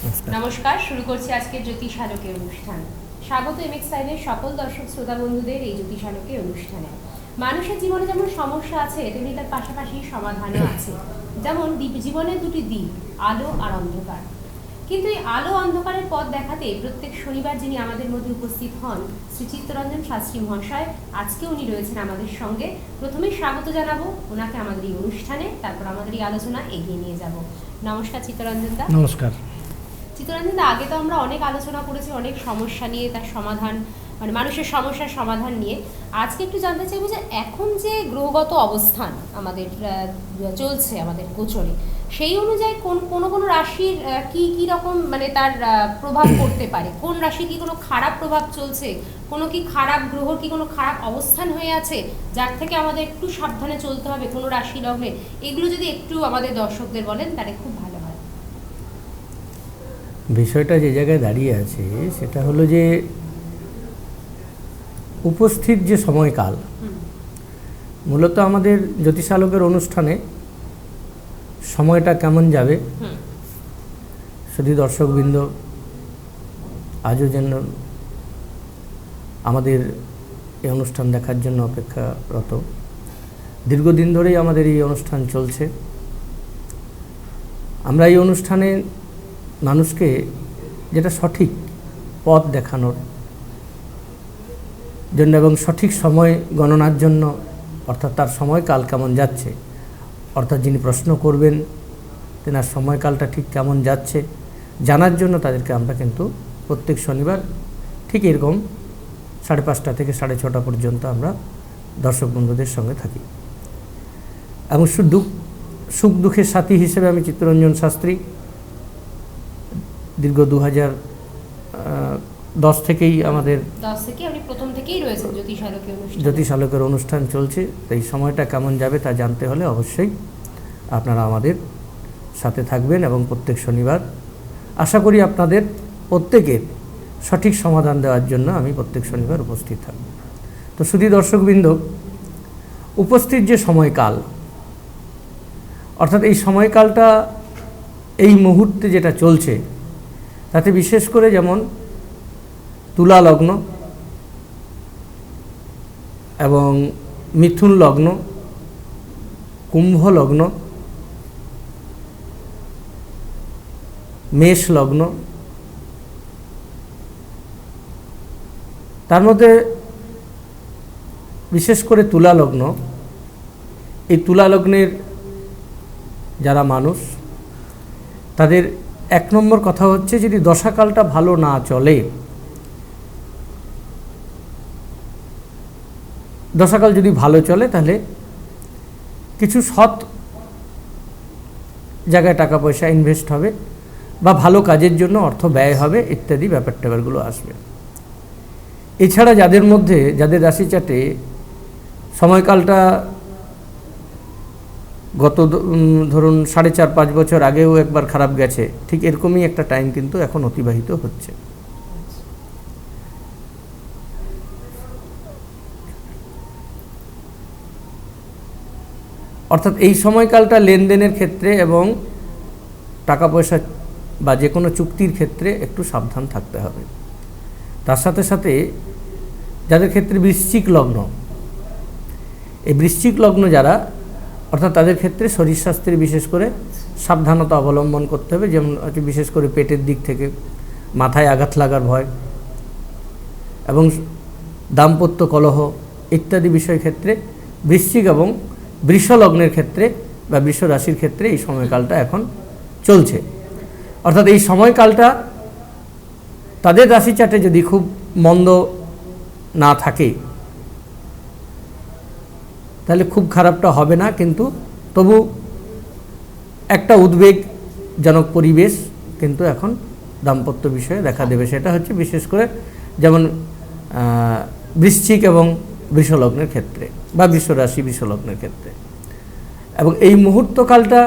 নমস্কার, শুরু করছি আজকের জ্যোতিষালোকের অনুষ্ঠান। স্বাগত এমএক্স লাইভের সকল দর্শক শ্রোতা বন্ধুদের এই জ্যোতিষালোকের অনুষ্ঠানে। মানুষের জীবনে যেমন সমস্যা আছে, তেমনি তার পাশাপাশি সমাধানও আছে। যেমন জীবনের দুটি দিক, আলো আর অন্ধকার। কিন্তু এই আলো অন্ধকারের পথ দেখাতে প্রত্যেক শনিবার যিনি আমাদের মধ্যে উপস্থিত হন, শ্রী চিত্তরঞ্জন শাস্ত্রী মহাশয়, আজকে উনি রয়েছেন আমাদের সঙ্গে। প্রথমেই স্বাগত জানাবো ওনাকে আমাদের এই অনুষ্ঠানে, তারপর আমাদের এই আলোচনা এগিয়ে নিয়ে যাব। নমস্কার চিত্তরঞ্জন দা। নমস্কার চিত্তরঞ্জন দা, আগে তো আমরা অনেক আলোচনা করেছি অনেক সমস্যা নিয়ে, তার সমাধান মানে মানুষের সমস্যার সমাধান নিয়ে। আজকে একটু জানতে চাইবো যে এখন যে গ্রহগত অবস্থান আমাদের চলছে আমাদের গোচরে, সেই অনুযায়ী কোন রাশির কি রকম মানে তার প্রভাব পড়তে পারে, কোন রাশি কি কোনো খারাপ প্রভাব চলছে, কোনো কি খারাপ গ্রহর কি কোনো খারাপ অবস্থান হয়ে আছে যার থেকে আমাদের একটু সাবধানে চলতে হবে কোনো রাশি লগ্নে, এগুলো যদি একটু আমাদের দর্শকদের বলেন তাহলে খুব ভালো হয়। বিষয়টা যে জায়গায় দাঁড়িয়ে আছে সেটা হলো যে উপস্থিত যে সময়কাল, মূলত আমাদের জ্যোতিষালোকের অনুষ্ঠানে সময়টা কেমন যাবে শুধু দর্শকবৃন্দ আজও যেন আমাদের এই অনুষ্ঠান দেখার জন্য অপেক্ষারত। দীর্ঘদিন ধরেই আমাদের এই অনুষ্ঠান চলছে। আমরা এই অনুষ্ঠানে মানুষকে যেটা সঠিক পথ দেখানোর জন্য এবং সঠিক সময় গণনার জন্য, অর্থাৎ তার সময়কাল কেমন যাচ্ছে, অর্থাৎ যিনি প্রশ্ন করবেন তেনার সময়কালটা ঠিক কেমন যাচ্ছে জানার জন্য তাদেরকে আমরা কিন্তু প্রত্যেক শনিবার ঠিক এরকম 5:30 থেকে 6:30 পর্যন্ত আমরা দর্শক বন্ধুদের সঙ্গে থাকি। এবং সুখ দুঃখের সাথী হিসেবে আমি চিত্তরঞ্জন শাস্ত্রী দীর্ঘ 2010 থেকেই আমাদের 10 থেকে আপনি প্রথম থেকেই রয়েছেন জ্যোতিষালোকের অনুষ্ঠান চলছে। তো এই সময়টা কেমন যাবে তা জানতে হলে অবশ্যই আপনারা আমাদের সাথে থাকবেন এবং প্রত্যেক শনিবার আশা করি আপনাদের প্রত্যেকের সঠিক সমাধান দেওয়ার জন্য আমি প্রত্যেক শনিবার উপস্থিত থাকব। তো শুধু দর্শকবৃন্দ, উপস্থিত যে সময়কাল, অর্থাৎ এই সময়কালটা এই মুহূর্তে যেটা চলছে তাতে বিশেষ করে যেমন তুলা লগ্ন এবং মিথুন লগ্ন, কুম্ভ লগ্ন, মেষ লগ্ন, তার মধ্যে বিশেষ করে তুলা লগ্ন, এই তুলা লগ্নের যারা মানুষ তাদের 1 নম্বর কথা হচ্ছে, যদি দশাকালটা ভালো না চলে, দশাকাল যদি ভালো চলে তাহলে কিছু সৎ জায়গায় টাকা পয়সা ইনভেস্ট হবে বা ভালো কাজের জন্য অর্থ ব্যয় হবে ইত্যাদি ব্যাপারগুলো আসবে। এছাড়া যাদের রাশি চার্টে সময়কালটা গত ধরুন 4.5-5 বছর আগেও একবার খারাপ গেছে, ঠিক এরকমই একটা টাইম কিন্তু এখন অতিবাহিত হচ্ছে। অর্থাৎ এই সময়কালটা লেনদেনের ক্ষেত্রে এবং টাকা পয়সা বা যে কোনো চুক্তির ক্ষেত্রে একটু সাবধান থাকতে হবে। তার সাথে সাথে যাদের ক্ষেত্রে বৃশ্চিক লগ্ন, এই বৃশ্চিক লগ্ন যারা, অর্থাৎ তাদের ক্ষেত্রে শরীর স্বাস্থ্যের বিশেষ করে সাবধানতা অবলম্বন করতে হবে। যেমন বিশেষ করে পেটের দিক থেকে মাথায় আঘাত লাগার ভয় এবং দাম্পত্য কলহ ইত্যাদি বিষয় ক্ষেত্রে বৃশ্চিক এবং বৃষ লগ্নের ক্ষেত্রে বা বৃষ রাশির ক্ষেত্রে এই সময়কালটা এখন চলছে। অর্থাৎ এই সময়কালটা তাদের রাশি চার্টে যদি খুব মন্দ না থাকে তাহলে খুব খারাপটা হবে না, কিন্তু তবু একটা উদ্বেগজনক পরিবেশ কিন্তু এখন দাম্পত্য বিষয়ে দেখা দেবে। সেটা হচ্ছে বিশেষ করে যেমন বৃশ্চিক এবং বৃষলগ্নের ক্ষেত্রে বা বৃষরাশি বৃষলগ্নের ক্ষেত্রে। এবং এই মুহূর্তকালটা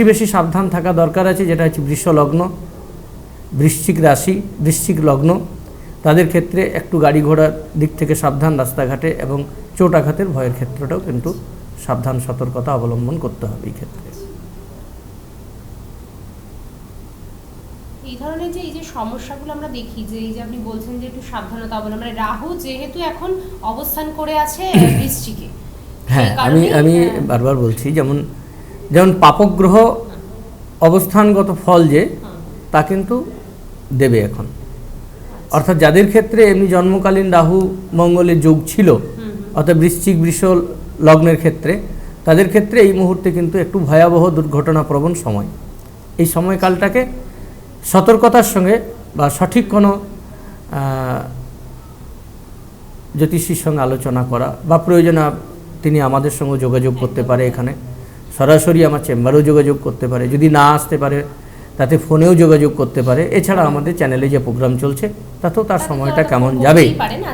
বেশি সাবধান থাকা দরকার আছে, যেটা হচ্ছে বৃষলগ্ন, বৃশ্চিক রাশি, বৃশ্চিক লগ্ন, তাদের ক্ষেত্রে একটু গাড়ি ঘোড়ার দিক থেকে সাবধান, রাস্তাঘাটে এবং চোট আঘাতের ভয়ের ক্ষেত্রটাও কিন্তু সাবধান সতর্কতা অবলম্বন করতে হবে এই ক্ষেত্রে। এই ধরনের যে এই যে সমস্যাগুলো আমরা দেখি, যে এই যে আপনি বলছেন যে একটু সাবধানতা অবলম্বন, মানে রাহু যেহেতু এখন অবস্থান করে আছে বৃশ্চিকে, হ্যাঁ, সেই কারণেই, আমি বারবার বলছি, যেমন পাপগ্রহ অবস্থানগত ফল যে তা কিন্তু দেবে এখন। অর্থাৎ যাদের ক্ষেত্রে এমনি জন্মকালীন রাহু মঙ্গলের যোগ ছিল, অর্থাৎ বৃশ্চিক বৃষ লগ্নের ক্ষেত্রে, তাদের ক্ষেত্রে এই মুহূর্তে কিন্তু একটু ভয়াবহ দুর্ঘটনাপ্রবণ সময়। এই সময়কালটাকে সতর্কতার সঙ্গে বা সঠিক কোনো জ্যোতিষীর সঙ্গে আলোচনা করা, বা প্রয়োজনে তিনি আমাদের সঙ্গে যোগাযোগ করতে পারে, এখানে সরাসরি আমার চেম্বারেও যোগাযোগ করতে পারে, যদি না আসতে পারে তাতে ফোনেও যোগাযোগ করতে পারে। এছাড়া আমাদের চ্যানেলে যে প্রোগ্রাম চলছে তাতেও তার সময়টা কেমন যাবে।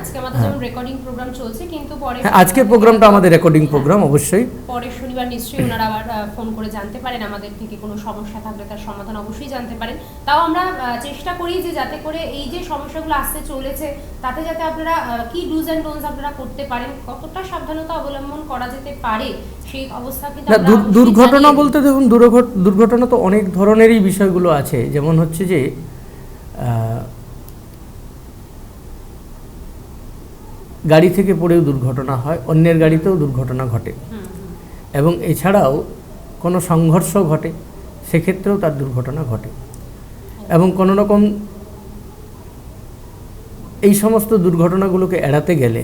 আজকে আমাদের যেমন রেকর্ডিং প্রোগ্রাম চলছে, কিন্তু পরে আজকের প্রোগ্রামটা আমাদের রেকর্ডিং প্রোগ্রাম, অবশ্যই পরের শনিবার নিশ্চয়ই ওনারা আবার ফোন করে জানতে পারেন, আমাদের থেকে কোনো সমস্যা থাকলে তার সমাধান অবশ্যই জানতে পারেন। তাও আমরা চেষ্টা করি যে যাতে করে এই যে সমস্যাগুলো আসতে চলেছে তাতে যাতে আপনারা কি ডুজ অ্যান্ড ডোন্টস আপনারা করতে পারেন, কতটা সাবধানতা অবলম্বন করা যেতে পারে সেই অবস্থা কিন্তু আমরা দুর্ঘটনা বলতে দেখুন, দুর্ঘটনা তো অনেক ধরনেরই বিষয়গুলো আছে। যেমন হচ্ছে যে গাড়ি থেকে পড়েও দুর্ঘটনা হয়, অন্যের গাড়িতেও দুর্ঘটনা ঘটে, এবং এছাড়াও কোনো সংঘর্ষ ঘটে, সেক্ষেত্রেও তার দুর্ঘটনা ঘটে। এবং কোনো রকম এই সমস্ত দুর্ঘটনাগুলোকে এড়াতে গেলে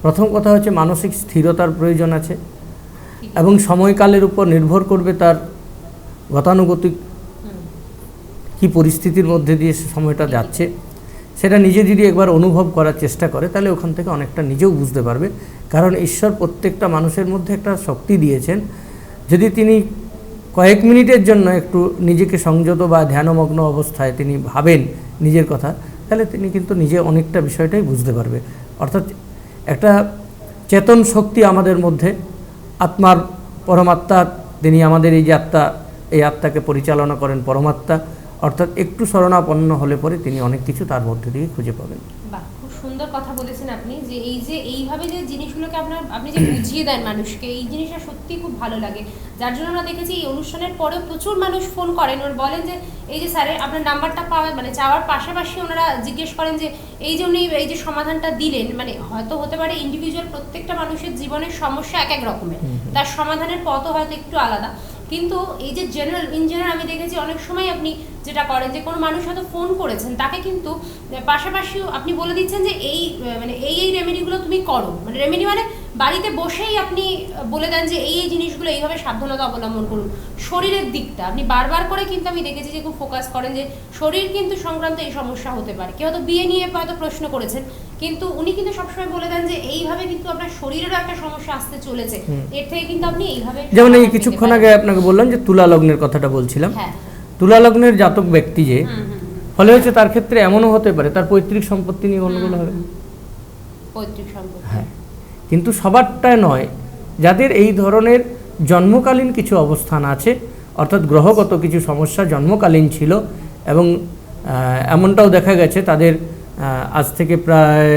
প্রথম কথা হচ্ছে মানসিক স্থিরতার প্রয়োজন আছে, এবং সময়কালের উপর নির্ভর করবে তার গতানুগতিক কী পরিস্থিতির মধ্যে দিয়ে সময়টা যাচ্ছে, সেটা নিজে যদি একবার অনুভব করার চেষ্টা করে তাহলে ওখান থেকে অনেকটা নিজেও বুঝতে পারবে। কারণ ঈশ্বর প্রত্যেকটা মানুষের মধ্যে একটা শক্তি দিয়েছেন, যদি তিনি কয়েক মিনিটের জন্য একটু নিজেকে সংযত বা ধ্যানমগ্ন অবস্থায় তিনি ভাবেন নিজের কথা, তাহলে তিনি কিন্তু নিজে অনেকটা বিষয়টাই বুঝতে পারবে। অর্থাৎ একটা চেতন শক্তি আমাদের মধ্যে, আত্মার পরমাত্মা, তিনি আমাদের এই যে আত্মা, এই আত্মাকে পরিচালনা করেন পরমাত্মা, অর্থাৎ একটু শরণাপন্ন হলে পরে তিনি অনেক কিছু তার মধ্যে দিয়ে খুঁজে পাবেন। বাহ, খুব সুন্দর কথা বলেছেন আপনি, যে এই যে এইভাবে যে জিনিসগুলোকে আপনি যে বুঝিয়ে দেন মানুষকে, এই জিনিসটা সত্যি খুব ভালো লাগে। যার জন্য আমরা দেখেছি এই অনুষ্ঠানের পরেও প্রচুর মানুষ ফোন করেন, ওরা বলেন যে এই যে স্যারের আপনার নাম্বারটা পাওয়া, মানে চাওয়ার পাশাপাশি ওনারা জিজ্ঞেস করেন যে এই জন্যই এই যে সমাধানটা দিলেন, মানে হয়তো হতে পারে ইন্ডিভিজুয়াল প্রত্যেকটা মানুষের জীবনের সমস্যা এক এক রকমের, তার সমাধানের পথও হয়তো একটু আলাদা, কিন্তু এই যে ইন জেনারেল আমি দেখেছি অনেক সময় আপনি যেটা করেন যে কোনো মানুষ হয়তো ফোন করেছেন, তাকে কিন্তু পাশাপাশিও আপনি বলে দিচ্ছেন যে এই মানে এই রেমেডিগুলো তুমি করো, মানে রেমেডি মানে বাড়িতে বসেই আপনি বলে দেন যে এই জিনিসগুলো এইভাবে সাবধানতা অবলম্বন করুন। শরীরের দিকটা আপনি বারবার করে কিন্তু আমি দেখেছি যে খুব ফোকাস করেন যে শরীর কিন্তু সংক্রান্ত এই সমস্যা হতে পারে। কেউ হয়তো বিয়ে নিয়ে হয়তো প্রশ্ন করেছেন, কিন্তু উনি কিন্তু সবসময় বলে দেন যে এইভাবে কিন্তু আপনার শরীরেরও একটা সমস্যা আসতে চলেছে, এর থেকে কিন্তু আপনি এইভাবে, যেমন এই কিছুক্ষণ আগে আপনাকে বললাম যে তুলা লগ্নের কথাটা বলছিলাম, তুলা লগ্নের জাতক ব্যক্তি যে ফলে হচ্ছে তার ক্ষেত্রে এমনও হতে পারে তার পৈতৃক সম্পত্তি নিয়ে গণ্ডগোল হবে, পৈতৃক সম্পত্তি, হ্যাঁ, কিন্তু সবারটা নয়। যাদের এই ধরনের জন্মকালীন কিছু অবস্থান আছে, অর্থাৎ গ্রহগত কিছু সমস্যা জন্মকালীন ছিল, এবং এমনটাও দেখা গেছে তাদের আজ থেকে প্রায়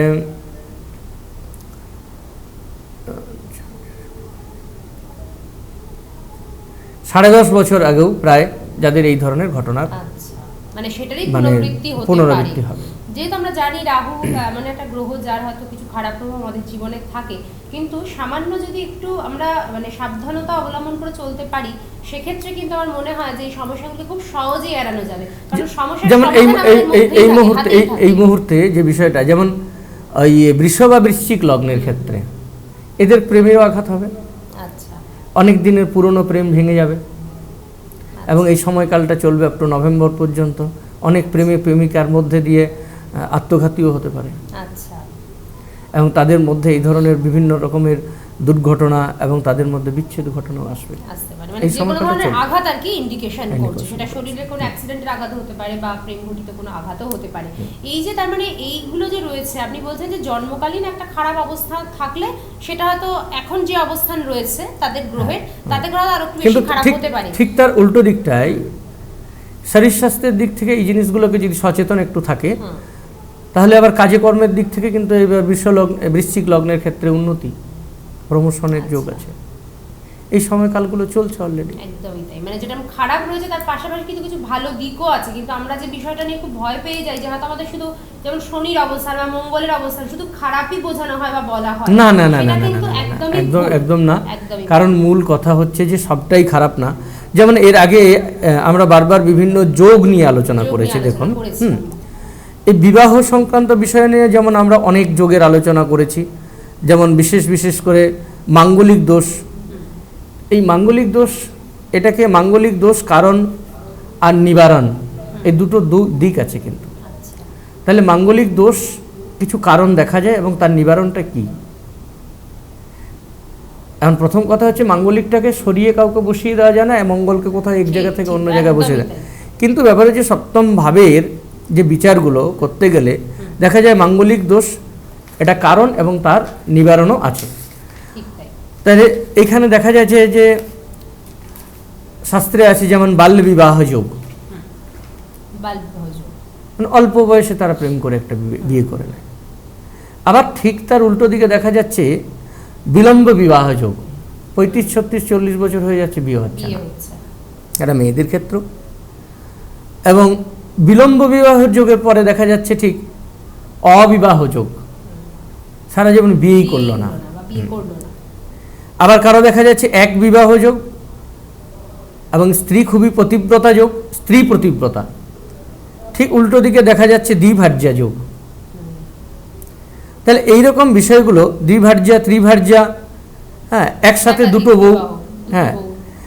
10.5 বছর আগেও প্রায় যাদের এই ধরনের ঘটনা, মানে সেটারই পুনরাবৃত্তি হতে পারে। হবে। যেহেতু আমরা জানি রাহু মানে একটা গ্রহ যার হয়তো কিছু খারাপ প্রভাব আমাদের জীবনে থাকে, কিন্তু সামান্য যদি একটু আমরা মানে সাবধানতা অবলম্বন করে চলতে পারি, সেক্ষেত্রে কিন্তু আমার মনে হয় যে এই সমস্যাগুলো খুব সহজেই এড়ানো যাবে। কারণ সমস্যা যেমন এই মুহূর্তে যে বিষয়টা, যেমন ওই বৃষ বা বৃশ্চিক লগ্নের ক্ষেত্রে এদের প্রেমের আঘাত হবে, আচ্ছা, অনেক দিনের পুরনো প্রেম ভেঙে যাবে, এবং এই সময়কালটা চলবে আপ টু নভেম্বর পর্যন্ত। অনেক প্রেমিকার মধ্যে দিয়ে আত্মঘাতীও হতে পারে, আচ্ছা, এবং তাদের মধ্যে এই ধরনের বিভিন্ন রকমের দুর্ঘটনা এবং তাদের মধ্যে বিচ্ছেদ ঘটনাও আসতে পারে। মানে যে কোনো ধরনের আঘাত আর কি ইন্ডিকেশন করছে, সেটা শরীরে কোনো অ্যাক্সিডেন্টের আঘাত হতে পারে বা প্রেম ঘটিত কোনো আঘাতও হতে পারে। এই যে তার মানে এইগুলো যে রয়েছে, আপনি বলছেন যে জন্মকালীন একটা খারাপ অবস্থা থাকলে সেটা হয়তো এখন যে অবস্থান রয়েছে তাদের গ্রহের, তাতে করে আরো একটু বেশি খারাপ হতে পারে। ঠিক তার উল্টো দিকটাই শরীর স্বাস্থ্যের দিক থেকে এই জিনিসগুলোকে যদি সচেতন একটু থাকে, তাহলে আবার কাজে কর্মের দিক থেকে কিন্তু এবার বৃশ্চিক লগ্নের ক্ষেত্রে উন্নতি, প্রমোশনের যোগ আছে। এই সময়কালগুলো চলছে অলরেডি। একদমই তাই, মানে যেটা খারাপ রয়েছে তার পাশাপাশি কিন্তু কিছু ভালো দিকও আছে, কিন্তু আমরা যে বিষয়টা নিয়ে খুব ভয় পেয়ে যাই যে হয়তো আমাদের শুধু যেমন শনির অবস্থান বা মঙ্গলের অবস্থান শুধু খারাপই বোঝানো হয় বা বলা হয়, না না না সেটা না না কিন্তু না, একদমই একদম ভুল। একদম না। একদমই কারণ মূল কথা হচ্ছে যে সবটাই খারাপ না। যেমন এর আগে আমরা বারবার বিভিন্ন যোগ নিয়ে আলোচনা যোগ নিয়ে করেছি। আলোচনা দেখুন, করেছিলাম। এই বিবাহ সংক্রান্ত বিষয় নিয়ে যেমন আমরা অনেক যোগের আলোচনা করেছি, যেমন বিশেষ বিশেষ করে মাঙ্গলিক দোষ। এই মাঙ্গলিক দোষ, এটাকে মাঙ্গলিক দোষ কারণ আর নিবারণ, এই দুটো দিক আছে কিন্তু। আচ্ছা। তাহলে মাঙ্গলিক দোষ কিছু কারণ দেখা যায় এবং তার নিবারণটা কি। এখন প্রথম কথা হচ্ছে মাঙ্গলিকটাকে সরিয়ে কাউকে বসিয়ে দেওয়া যায় না, মঙ্গলকে কোথাও এক ঠিক, জায়গা থেকে ঠিক, অন্য জায়গায় বসিয়ে একদমই দেয়। তাই। কিন্তু ব্যাপারে যে সপ্তম ভাবের যে বিচারগুলো করতে গেলে দেখা যায় মাঙ্গলিক দোষ এটা কারণ এবং তার নিবারণও আছে। ঠিক তাই। তাহলে এখানে দেখা যাচ্ছে যে শাস্ত্রে আছে যেমন বাল্য বিবাহ যোগ, বাল্যবিবাহ যোগ। মানে অল্প বয়সে তারা প্রেম করে একটা বিয়ে করে নেয়। আবার ঠিক তার উল্টো দিকে দেখা যাচ্ছে বিলম্ব বিবাহ যোগ, 35, 36, 40 বছর হয়ে যাচ্ছে বিয়ে হচ্ছে বিয়ে না, হচ্ছে। এটা মেয়েদের ক্ষেত্র। এবং বিলম্ব বিবাহ যোগের পরে দেখা যাচ্ছে ঠিক অবিবাহ যোগ, সারা জীবন বিয়েই করলো না। বা বিয়ে করলো না। আবার কারো দেখা যাচ্ছে এক বিবাহ যোগ এবং স্ত্রী খুবই পতিব্রতা যোগ, স্ত্রী প্রতিব্রতা। ঠিক উল্টো দিকে দেখা যাচ্ছে দ্বিভার্যা যোগ। তাহলে এইরকম বিষয়গুলো দ্বিভার্যা, ত্রিভার্যা, হ্যাঁ, একসাথে দুটো বউ, হ্যাঁ,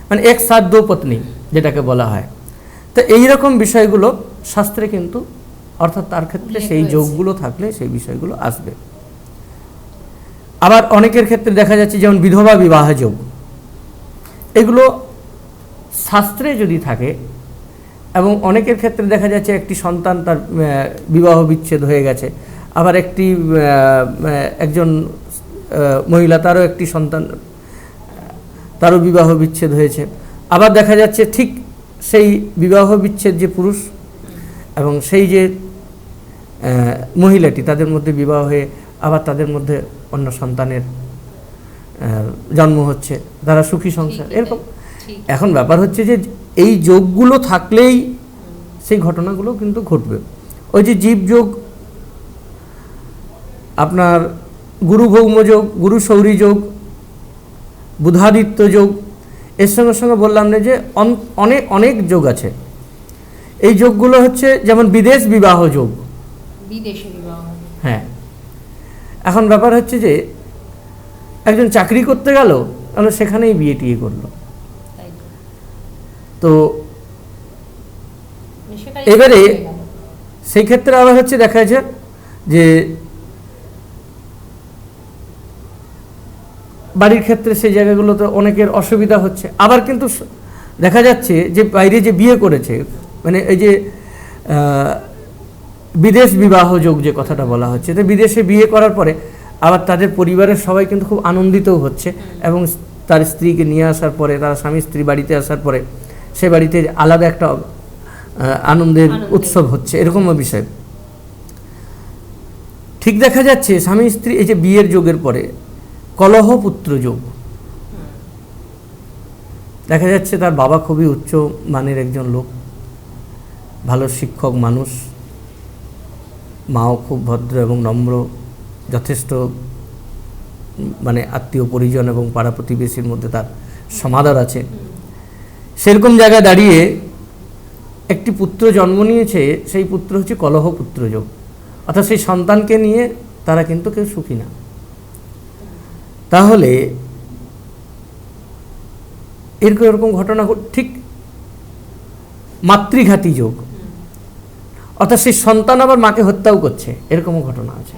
মানে এক সাথ দো পত্নী যেটাকে বলা হয়। তো এইরকম বিষয়গুলো শাস্ত্রে কিন্তু, অর্থাৎ তার ক্ষেত্রে সেই যোগগুলো থাকলে সেই বিষয়গুলো আসবে। আবার অনেকের ক্ষেত্রে দেখা যাচ্ছে যেমন বিধবা বিবাহ যোগ, এগুলো শাস্ত্রে যদি থাকে এবং অনেকের ক্ষেত্রে দেখা যাচ্ছে একটি সন্তান তার বিবাহ বিচ্ছেদ হয়ে গেছে, আবার একজন মহিলা তারও একটি সন্তান, তারও বিবাহ বিচ্ছেদ হয়েছে। আবার দেখা যাচ্ছে ঠিক সেই বিবাহ বিচ্ছেদ যে পুরুষ এবং সেই যে মহিলাটি, তাদের মধ্যে বিবাহ হয়ে আবার তাদের মধ্যে অন্য সন্তানের জন্ম হচ্ছে, তারা সুখী সংসার, এরকম। এখন ব্যাপার হচ্ছে যে এই যোগগুলো থাকলেই সেই ঘটনাগুলো কিন্তু ঘটবে। ওই যে জীব যোগ, আপনার গুরু ভৌম যোগ, গুরু সৌরী যোগ, বুধাদিত্য যোগ, এর সঙ্গে সঙ্গে বললাম না যে অনেক অনেক যোগ আছে। এই যোগগুলো হচ্ছে যেমন বিদেশ বিবাহ যোগ, বিদেশে বিবাহ। হ্যাঁ। এখন ব্যাপার হচ্ছে যে একজন চাকরি করতে গেল, তাহলে সেখানেই বিয়ে টিয়ে করলো। তো এবারে সেই ক্ষেত্রে আবার হচ্ছে দেখা যাচ্ছে যে বাড়ির ক্ষেত্রে সেই জায়গাগুলোতে অনেকের অসুবিধা হচ্ছে। আবার কিন্তু দেখা যাচ্ছে যে বাইরে যে বিয়ে করেছে, মানে এই যে বিদেশ বিবাহ যোগ যে কথাটা বলা হচ্ছে, তো বিদেশে বিয়ে করার পরে আবার তাদের পরিবারের সবাই কিন্তু খুব আনন্দিতও হচ্ছে এবং তার স্ত্রীকে নিয়ে আসার পরে, তারা স্বামী স্ত্রী বাড়িতে আসার পরে সে বাড়িতে আলাদা একটা আনন্দের উৎসব হচ্ছে, এরকমও বিষয়। ঠিক দেখা যাচ্ছে স্বামী স্ত্রী এই যে বিয়ের যোগের পরে কলহ পুত্র যোগ, দেখা যাচ্ছে তার বাবা খুবই উচ্চ মানের একজন লোক, ভালো শিক্ষক মানুষ, মাও খুব ভদ্র এবং নম্র, যথেষ্ট মানে আত্মীয় পরিজন এবং পাড়া প্রতিবেশীর মধ্যে তার সমাদর আছে। সেরকম জায়গায় দাঁড়িয়ে একটি পুত্র জন্ম নিয়েছে, সেই পুত্র হচ্ছে কলহ পুত্র যোগ, অর্থাৎ সেই সন্তানকে নিয়ে তারা কিন্তু কেউ সুখী না। তাহলে এরকম ঘটনা ঠিক মাতৃঘাতী যোগ, অর্থাৎ সেই সন্তান আবার মাকে হত্যাও করছে, এরকমও ঘটনা আছে।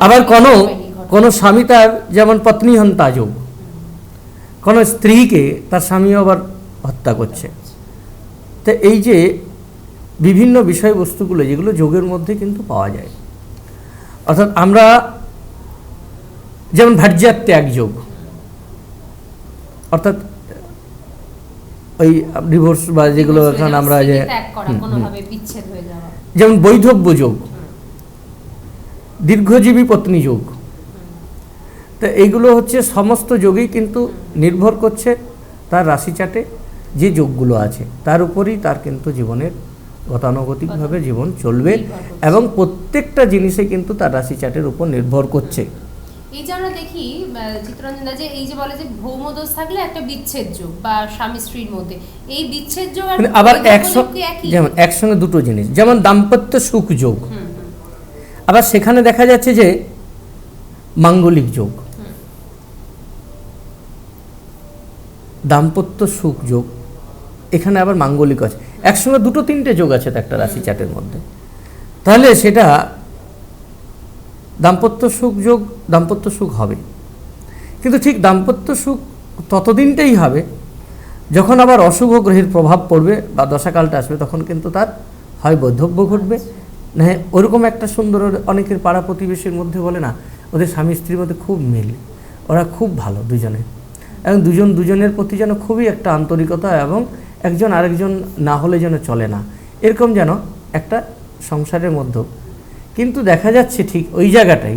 আবার কোনো স্বামী তার যেমন পত্নী হত্যা যোগ, কোনো স্ত্রীকে তার স্বামী আবার হত্যা করছে। তো এই যে বিভিন্ন বিষয়বস্তুগুলো যেগুলো যোগের মধ্যে কিন্তু পাওয়া যায়, অর্থাৎ আমরা যেমন ভার্যার ত্যাগ যোগ, অর্থাৎ ওই ডিভোর্স বা যেগুলো এখন আমরা যে যেমন বৈধব্য যোগ, দীর্ঘজীবী পত্নী যোগ, তো এইগুলো হচ্ছে সমস্ত যোগেই কিন্তু নির্ভর করছে তার রাশি চার্টে যে যোগগুলো আছে তার উপরই তার কিন্তু জীবনের গতানুগতিকভাবে জীবন চলবে এবং প্রত্যেকটা জিনিসে কিন্তু তার রাশি চার্টের উপর নির্ভর করছে। এই যে আমরা দেখি চিত্তরঞ্জন দা, যে এই যে বলে যে ভৌমদোষ থাকলে একটা বিচ্ছেদ যোগ বা স্বামী স্ত্রীর মধ্যে, এই বিচ্ছেদ যোগ আর আবার একই, যেমন একসঙ্গে দুটো জিনিস, যেমন দাম্পত্য সুখ যোগ, আবার সেখানে দেখা যাচ্ছে যে মাঙ্গলিক যোগ, দাম্পত্য সুখ যোগ, এখানে আবার মাঙ্গলিক আছে, একসঙ্গে দুটো তিনটে যোগ আছে তো একটা রাশি চার্টের মধ্যে। তাহলে সেটা দাম্পত্য সুখ যোগ, দাম্পত্য সুখ হবে, কিন্তু ঠিক দাম্পত্য সুখ ততদিনটাই হবে যখন আবার অশুভ গ্রহের প্রভাব পড়বে বা দশাকালটা আসবে, তখন কিন্তু তার হয় বৈধব্য ঘটবে, না ওরকম একটা সুন্দর, অনেকের পাড়া প্রতিবেশীর মধ্যে বলে না ওদের স্বামী স্ত্রীর মধ্যে খুব মিল, ওরা খুব ভালো দুজনে, এবং দুজনের প্রতি যেন খুবই একটা আন্তরিকতা, এবং একজন আরেকজন না হলে যেন চলে না, এরকম যেন একটা সংসারের মধ্যে। কিন্তু দেখা যাচ্ছে ঠিক ওই জায়গাটাই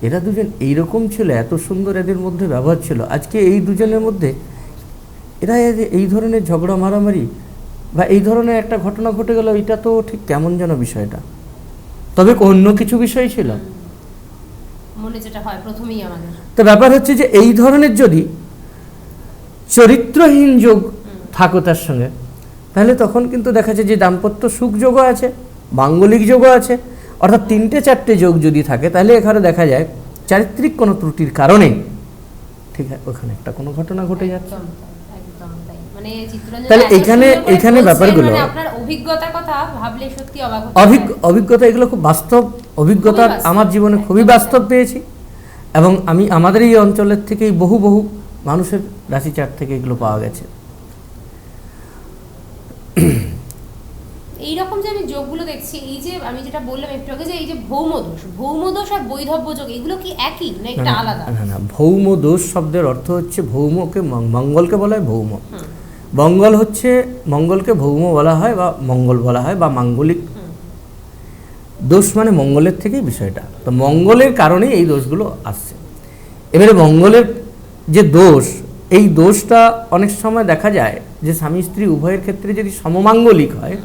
এরা দুজন এইরকম ছিল, এত সুন্দর এদের মধ্যে ব্যবহার ছিল, আজকে এই দুজনের মধ্যে এরা এই ধরনের ঝগড়া মারামারি বা এই ধরনের একটা ঘটনা ঘটে গেল, এটা তো ঠিক কেমন যেন বিষয়টা। তবে অন্য কিছু বিষয় ছিল, মনে যেটা হয় প্রথমেই আমাদের। তো ব্যাপার হচ্ছে যে এই ধরনের যদি চরিত্রহীন যোগ থাকো তার সঙ্গে, তাহলে তখন কিন্তু দেখা যায় যে দাম্পত্য সুখ যোগও আছে, মাঙ্গলিক যোগও আছে, অর্থাৎ তিনটে চারটে যোগ যদি থাকে, তাহলে এখানে দেখা যায় চারিত্রিক কোনো ত্রুটির কারণে ঠিক আছে ওখানে একটা কোনো ঘটনা ঘটে যাচ্ছে। মানে চিত্তরঞ্জন, তাহলে এখানে ব্যাপারগুলো আপনার অভিজ্ঞতার কথা ভাবলে সত্যি অবাক হতে হয়। অভিজ্ঞতা এগুলো খুব বাস্তব অভিজ্ঞতা, আমার জীবনে খুবই বাস্তব পেয়েছি, এবং আমি আমাদের এই অঞ্চলের থেকেই বহু মানুষের রাশি চার্ট থেকে এগুলো পাওয়া গেছে। এইরকম যে আমি যোগগুলো দেখছি, এই যে আমি যেটা বললাম একটু আগে, যে এই যে ভৌমদোষ আর বৈধব্য যোগ, এগুলো কি একই না একটা আলাদা? না, ভৌম দোষ শব্দের অর্থ হচ্ছে ভৌমকে, মঙ্গলকে বলা হয় ভৌম, মঙ্গলকে ভৌম বলা হয় বা মঙ্গল বলা হয় বা মাঙ্গলিক দোষ, মানে মঙ্গলের থেকেই বিষয়টা, তো মঙ্গলের কারণেই এই দোষগুলো আসছে। এবারে মঙ্গলের যে দোষ, এই দোষটা অনেক সময় দেখা যায় যে স্বামী স্ত্রী উভয়ের ক্ষেত্রে যদি সমমাঙ্গলিক হয়,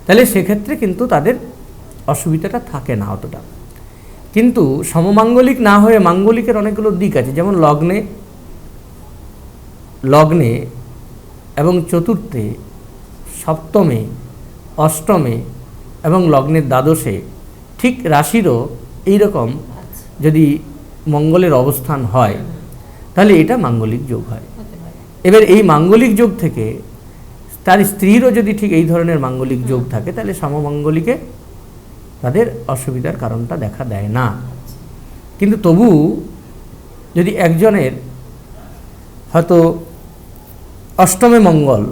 তাহলে সেক্ষেত্রে কিন্তু তাদের অসুবিধাটা থাকে না অতটা। কিন্তু সমমাঙ্গলিক না হয়ে মাঙ্গলিকের অনেকগুলো দিক আছে, যেমন লগ্নে এবং চতুর্থে, সপ্তমে, অষ্টমে এবং লগ্নের দ্বাদশে ঠিক রাশিরও এইরকম যদি মঙ্গলের অবস্থান হয়, তাহলে এটা মাঙ্গলিক যোগ হয়। এবার এই মাঙ্গলিক যোগ থেকে তার স্ত্রীরও যদি ঠিক এই ধরনের মাঙ্গলিক যোগ থাকে, তাহলে সমমাঙ্গলিকে তাদের অসুবিধার কারণটা দেখা দেয় না। কিন্তু তবু যদি একজনের হয়তো অষ্টমে মঙ্গল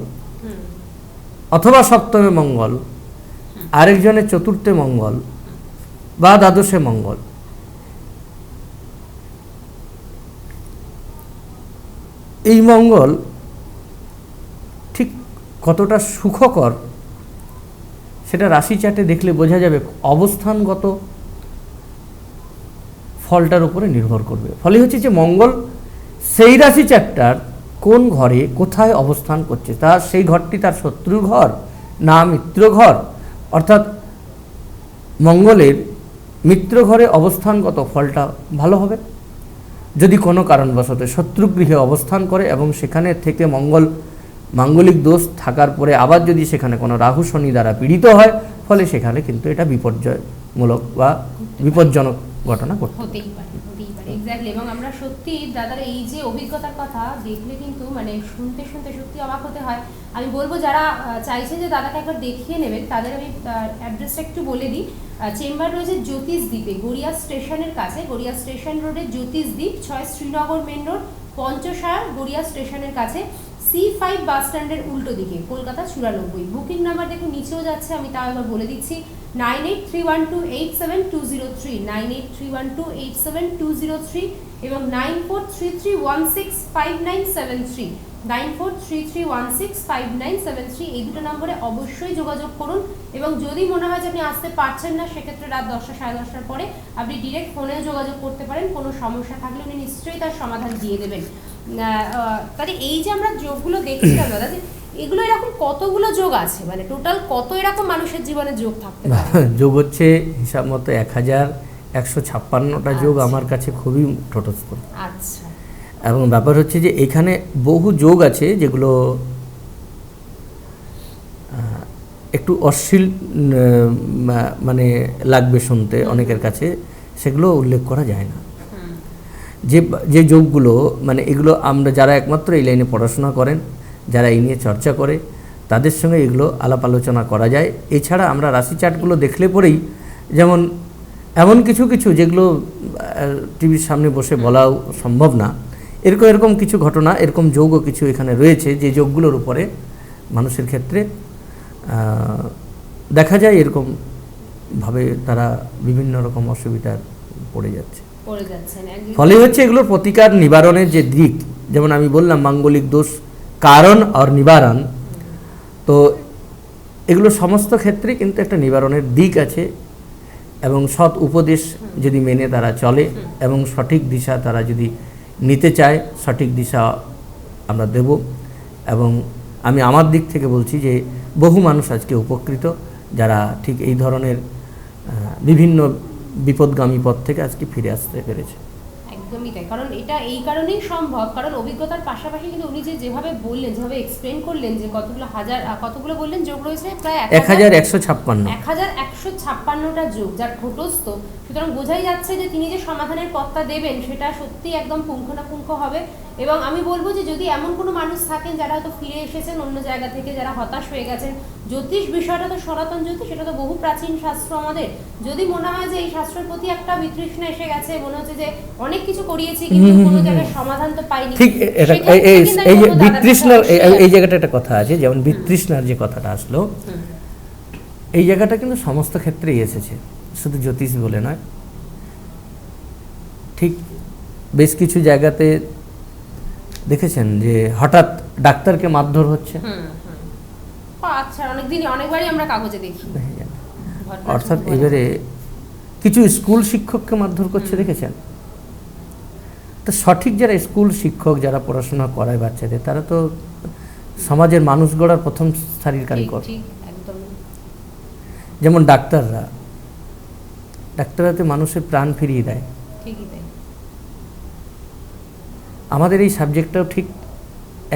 অথবা সপ্তমে মঙ্গল, আরেকজনের চতুর্থে মঙ্গল বা দ্বাদশে মঙ্গল, এই মঙ্গল ঠিক কতটা সুখকর সেটা রাশি চার্টে দেখলে বোঝা যাবে, অবস্থানগত ফলটার উপরে নির্ভর করবে। ফলে হচ্ছে যে মঙ্গল সেই রাশি চার্টটার কোন ঘরে কোথায় অবস্থান করছে, তার সেই ঘরটি তার শত্রুর ঘর না মিত্র ঘর, অর্থাৎ মঙ্গলের মিত্র ঘরে অবস্থানগত ফলটা ভালো হবে। যদি কোনো কারণবশত শত্রুগৃহে অবস্থান করে এবং সেখানে থেকে মাঙ্গলিক দোষ থাকার পরে আবার যদি সেখানে কোনো রাহু শনি দ্বারা পীড়িত হয়, ফলে সেখানে কিন্তু এটা বিপর্যয়মূলক বা বিপজ্জনক ঘটনা হতেই পারে। এক্স্যাক্টলি। এবং আমরা সত্যি দাদার এই যে অভিজ্ঞতার কথা দেখলে কিন্তু মানে শুনতে সত্যি অবাক হতে হয়। আমি বলবো যারা চাইছেন যে দাদাকে একবার দেখিয়ে নেবেন, তাদের আমি অ্যাড্রেসটা একটু বলে দিই। চেম্বার রয়েছে জ্যোতিষদ্বীপে, গড়িয়া স্টেশনের কাছে, গড়িয়া স্টেশন রোডে জ্যোতিষদ্বীপ, 6 শ্রীনগর মেন রোড, পঞ্চশার, গড়িয়া স্টেশনের কাছে, C5 বাস স্ট্যান্ডের উল্টো দিকে, কলকাতা 94। বুকিং নাম্বার দেখুন নিচেও যাচ্ছে, আমি তাও একবার বলে দিচ্ছি, 9831287203, 9831287203 এবং 9433165973। 9433165973 এই দুটো নম্বরে অবশ্যই যোগাযোগ করুন। এবং যদি মনে হয় যে আপনি আসতে পারছেন না, সেক্ষেত্রে রাত 10টা 10:30টার পরে আপনি ডিরেক্ট ফোনেও যোগাযোগ করতে পারেন। কোনো সমস্যা থাকলে উনি নিশ্চয়ই তার সমাধান দিয়ে দেবেন। তাহলে এই যে আমরা যোগগুলো দেখছিলাম দাদা, যে এগুলো এরকম কতগুলো যোগ আছে, মানে টোটাল কত এরকম মানুষের জীবনে যোগ থাকতে পারে? যোগ হচ্ছে হিসাব মতো 1156টা যোগ আমার কাছে খুবই তটস্থ। আচ্ছা। এবং ব্যাপার হচ্ছে যে এখানে বহু যোগ আছে যেগুলো একটু অশ্লীল মানে লাগবে শুনতে অনেকের কাছে, সেগুলো উল্লেখ করা যায় না। যে যে যোগগুলো মানে এগুলো আমরা যারা একমাত্র এই লাইনে পড়াশোনা করেন, যারা এই নিয়ে চর্চা করে, তাদের সঙ্গে এগুলো আলাপ আলোচনা করা যায়। এছাড়া আমরা রাশি চার্টগুলো দেখলে পরেই, যেমন এমন কিছু কিছু যেগুলো টিভির সামনে বসে বলাও সম্ভব না, এরকম কিছু ঘটনা, এরকম যোগও কিছু এখানে রয়েছে যে যোগগুলোর উপরে মানুষের ক্ষেত্রে দেখা যায় এরকমভাবে তারা বিভিন্ন রকম অসুবিধার পড়ে যাচ্ছে। ফলে হচ্ছে এগুলোর প্রতিকার নিবারণের যে দিক, যেমন আমি বললাম মাঙ্গলিক দোষ কারণ আর নিবারণ, তো এগুলো সমস্ত ক্ষেত্রে কিন্তু একটা নিবারণের দিক আছে। এবং সৎ উপদেশ যদি মেনে তারা চলে এবং সঠিক দিশা তারা যদি নিতে চায়, সঠিক দিশা আমরা দেব। এবং আমি আমার দিক থেকে বলছি যে বহু মানুষ আজকে উপকৃত, যারা ঠিক এই ধরনের বিভিন্ন বিপদগামী পথ থেকে আজকে ফিরে আসতে পেরেছে। একদমই তাই, কারণ এটা এই কারণেই সম্ভব, কারণ অভিজ্ঞতার পাশাপাশি কিন্তু উনি যেভাবে বললেন, যেভাবে এক্সপ্লেন করলেন যে কতগুলো বললেন যোগ রয়েছে, প্রায় 1156টা যোগ যার ঘটস্থ। সুতরাং বোঝাই যাচ্ছে যে তিনি যে সমাধানের পথটা দেবেন সেটা সত্যি একদম পুঙ্খানুপুঙ্খ হবে। এবং আমি বলবো যে যদি এমন কোনো মানুষ থাকেন যারা হয়তো ফিরে এসেছেন অন্য জায়গা থেকে, যারা হতাশ হয়ে গেছেন, জ্যোতিষ বিষয়টা তো সনাতন জ্যোতিষ, এটা তো বহু প্রাচীন শাস্ত্র আমাদের। যদি মনে হয় যে এই শাস্ত্রের প্রতি একটা বিতৃষ্ণা এসে গেছে, মনে হচ্ছে যে অনেক কিছু করিয়েছি কিন্তু কোনো জায়গায় সমাধান তো পাইনি, ঠিক এই যে বিতৃষ্ণার এই জায়গাটা একটা কথা আছে, যেমন বিতৃষ্ণার যে কথাটা আসলো, এই জায়গাটা কিন্তু সমস্ত ক্ষেত্রেই এসেছে, শুধু জ্যোতিষ বলে নয়। ঠিক বেশ কিছু জায়গাতে দেখেছেন যে হঠাৎ ডাক্তারকে মারধর হচ্ছে, আচ্ছা, অনেকবারই আমরা কাগজে দেখি। অর্থাৎ এবারে কিছু স্কুল শিক্ষককে মারধর করছে, দেখেছেন? তো সঠিক যারা স্কুল শিক্ষক, যারা পড়াশোনা করায় বাচ্চাদের, তারা তো সমাজের মানুষ গড়ার প্রথম সারির কারিগর। যেমন ডাক্তাররা মানুষের প্রাণ ফিরিয়ে দেয়। আমাদের এই সাবজেক্টটাও ঠিক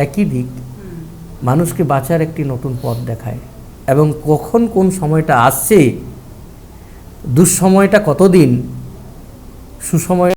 একই দিক, মানুষকে বাঁচার একটি নতুন পথ দেখায়। এবং কখন কোন সময়টা আসছে, দুঃসময়টা কতদিন, সুসময়